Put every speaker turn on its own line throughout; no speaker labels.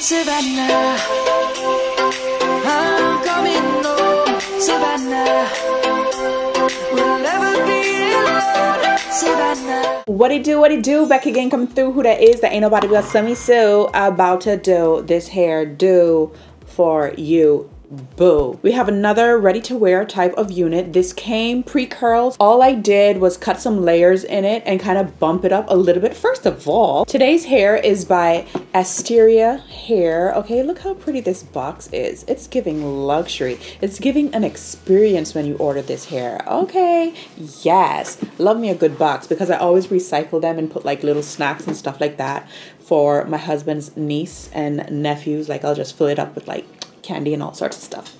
Savannah, I'm coming home, Savannah, we'll never be alone, Savannah.
What it do, back again, coming through. Who that is? That ain't nobody but Summy Sue, about to do this hair do for you. Boo. We have another ready to wear type of unit. This came pre-curls. All I did was cut some layers in it and kind of bump it up a little bit. First of all, today's hair is by Asteria hair. Okay, look how pretty this box is. It's giving luxury. It's giving an experience when you order this hair. Okay, yes, love me a good box, because I always recycle them and put like little snacks and stuff like that for my husband's niece and nephews. Like I'll just fill it up with like candy and all sorts of stuff.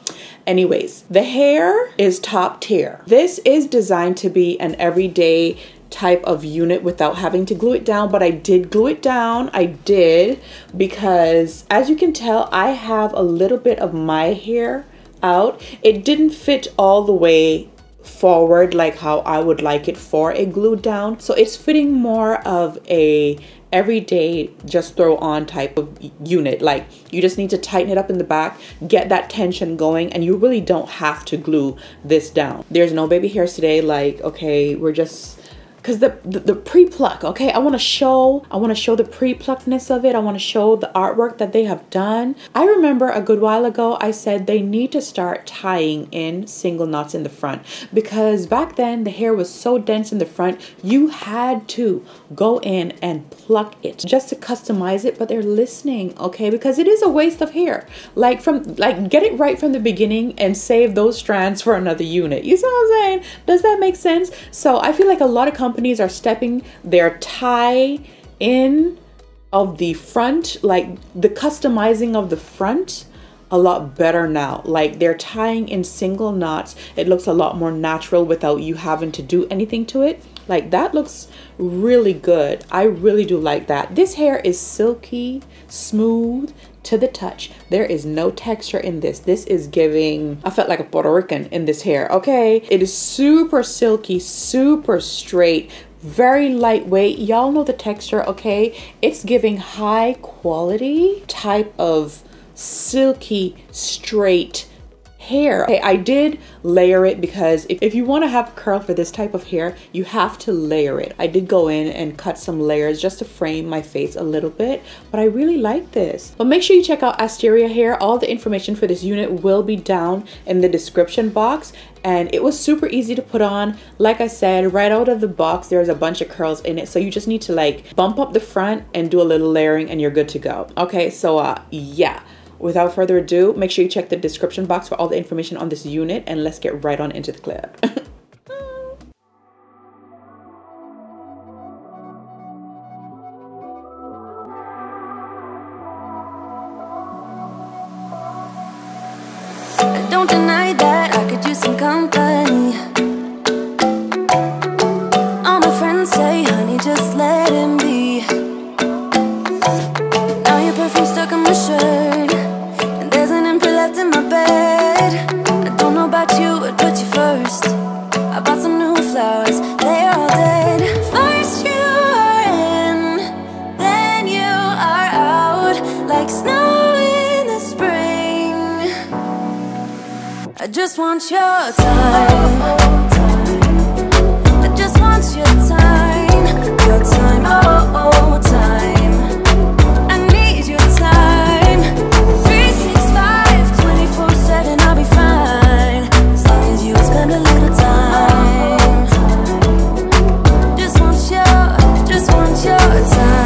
Anyways, the hair is top tier. This is designed to be an everyday type of unit without having to glue it down, but I did glue it down. I did, because as you can tell, I have a little bit of my hair out. It didn't fit all the way forward like how I would like it for a glued down, so it's fitting more of a everyday just throw on type of unit. Like you just need to tighten it up in the back, get that tension going, and you really don't have to glue this down. There's no baby hairs today. Like, okay, we're just, because the pre-pluck, okay, I want to show the pre-pluckedness of it. I want to show the artwork that they have done. I remember a good while ago I said they need to start tying in single knots in the front, because back then the hair was so dense in the front, you had to go in and pluck it just to customize it. But they're listening, okay, because it is a waste of hair. Like get it right from the beginning and save those strands for another unit. You see what I'm saying? Does that make sense? So I feel like a lot of companies are stepping their tie in of the front, like the customizing of the front, a lot better now. Like they're tying in single knots. It looks a lot more natural without you having to do anything to it. Like that looks really good. I really do like that. This hair is silky smooth to the touch. There is no texture in this. This is giving, I felt like a Puerto Rican in this hair. Okay, it is super silky, super straight, very lightweight. Y'all know the texture. Okay, it's giving high quality type of silky straight hair. Okay, I did layer it, because if you want to have curl for this type of hair, you have to layer it. I did go in and cut some layers just to frame my face a little bit, but I really like this. But make sure you check out Asteria hair. All the information for this unit will be down in the description box, and it was super easy to put on. Like I said, right out of the box there's a bunch of curls in it, so you just need to like bump up the front and do a little layering and you're good to go. Okay, so yeah, without further ado, make sure you check the description box for all the information on this unit, and let's get right on into the clip.
I don't deny that I could use some company. All my friends say, honey, just let him be. Now your perfume stuck on my shirt, and there's an empty left in my bed. I don't know about you, but put you first. I bought some new flowers, they're all dead. First you are in, then you are out, like snow in the spring. I just want your time. I just want your time. Your time, oh, oh, time. I need your time. 365, 24/7, I'll be fine, as long as you spend a little time. Just want your time.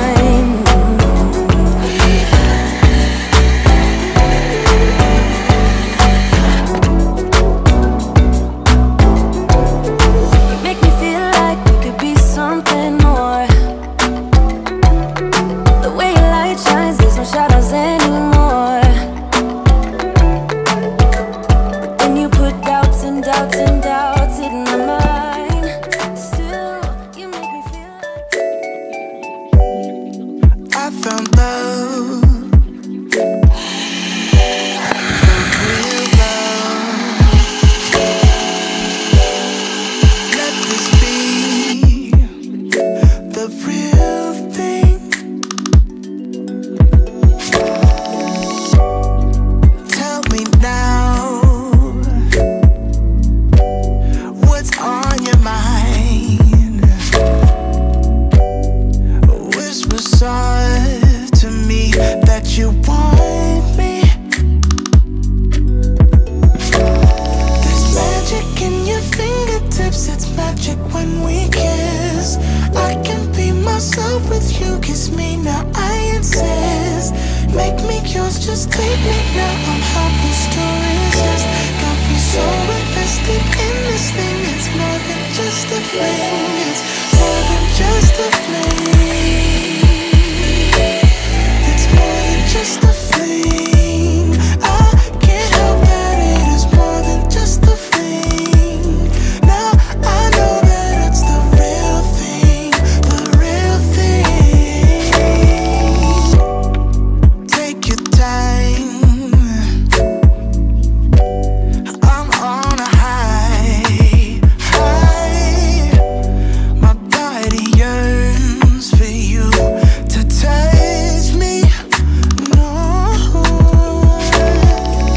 you want me. There's magic in your fingertips, it's magic when we kiss. I can be myself with you, kiss me now, I insist. Make me yours, just take me now, I'm helpless to resist. Got me so invested in this thing, it's more than just a fling. It's more than just a fling. It's more than just a fling. I can't help that it is more than just a fling. Now I know that it's the real thing, the real thing. Take your time, I'm on a high, high. My body yearns for you to touch me. No,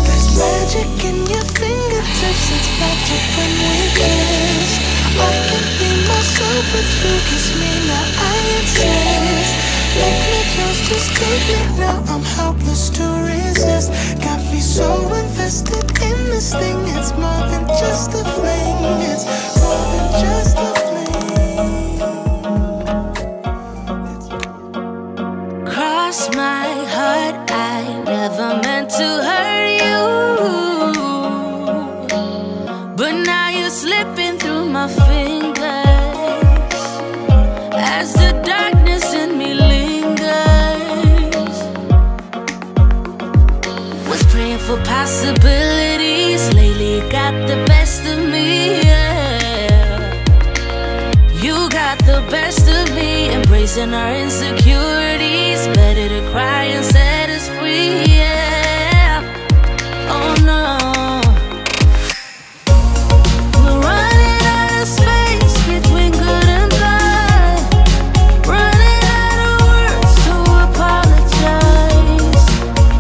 there's magic in your fingertips, it's magic when we kiss. I can be myself with you, kiss me now, I insist. Make me yours, just take me now, I'm helpless to resist. Got me so invested in this thing, it's more than just a fling. It's more than just a fling.
Cross my heart, I never meant to hurt you, but now you're slipping through my fingers as the darkness in me lingers. Was praying for possibilities, lately it got the best of me, yeah. You got the best of me, embracing our insecurities. Better to cry and set us free, yeah. Oh no, we're running out of space between good and bad, running out of words to apologize.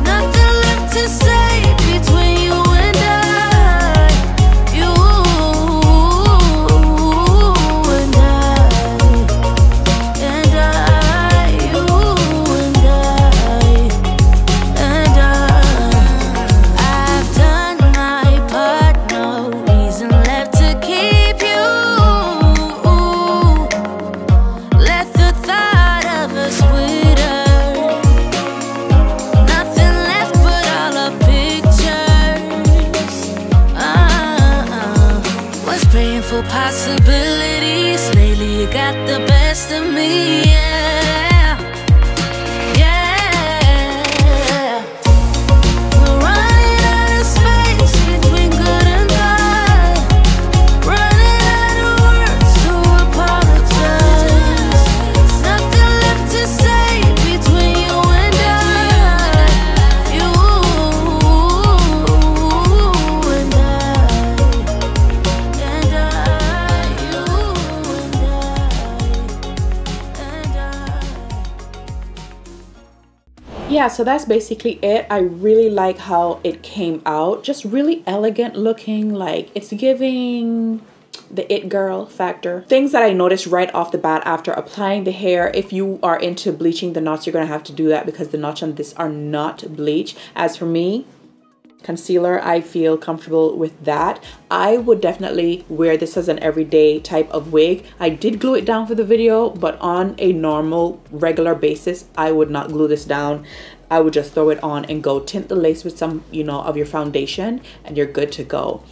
Nothing left to say between you and I, you and I, and I, you and I, and I. I've done my part, no reason left to keep you. Let the thought of us wither. Nothing left but all our pictures. Was praying for possibilities, lately you got the best of me, yeah. Yeah. We're running out of space between good and bad, running out of words to apologize. Nothing left to say between you and I, you and I, and I, you and I.
Yeah, so that's basically it. I really like how it came out, just really elegant looking, like it's giving the it girl factor. Things that I noticed right off the bat after applying the hair: if you are into bleaching the knots, you're gonna have to do that because the knots on this are not bleached. As for me, concealer, I feel comfortable with that. I would definitely wear this as an everyday type of wig. I did glue it down for the video, but on a normal regular basis I would not glue this down. I would just throw it on and go. Tint the lace with some, you know, of your foundation and you're good to go.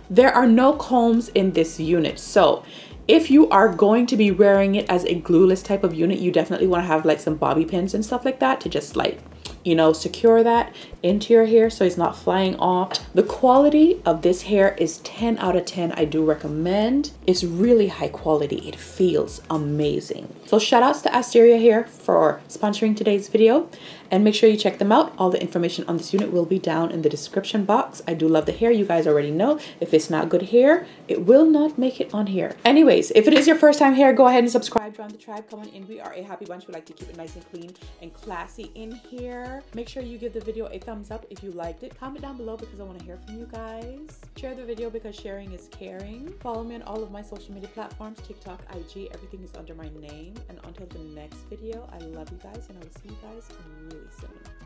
There are no combs in this unit, so if you are going to be wearing it as a glueless type of unit, you definitely want to have like some bobby pins and stuff like that to just like, you know, secure that into your hair so it's not flying off. The quality of this hair is 10 out of 10. I do recommend. It's really high quality. It feels amazing. So shout outs to Asteria here for sponsoring today's video, and make sure you check them out. All the information on this unit will be down in the description box. I do love the hair. You guys already know if it's not good hair, it will not make it on here. Anyways, if it is your first time here, go ahead and subscribe, join the tribe, come on in. We are a happy bunch. We like to keep it nice and clean and classy in here. Make sure you give the video a thumbs up if you liked it. Comment down below because I want to hear from you guys. Share the video because sharing is caring. Follow me on all of my social media platforms, TikTok, IG, everything is under my name. And until the next video, I love you guys and I will see you guys really soon.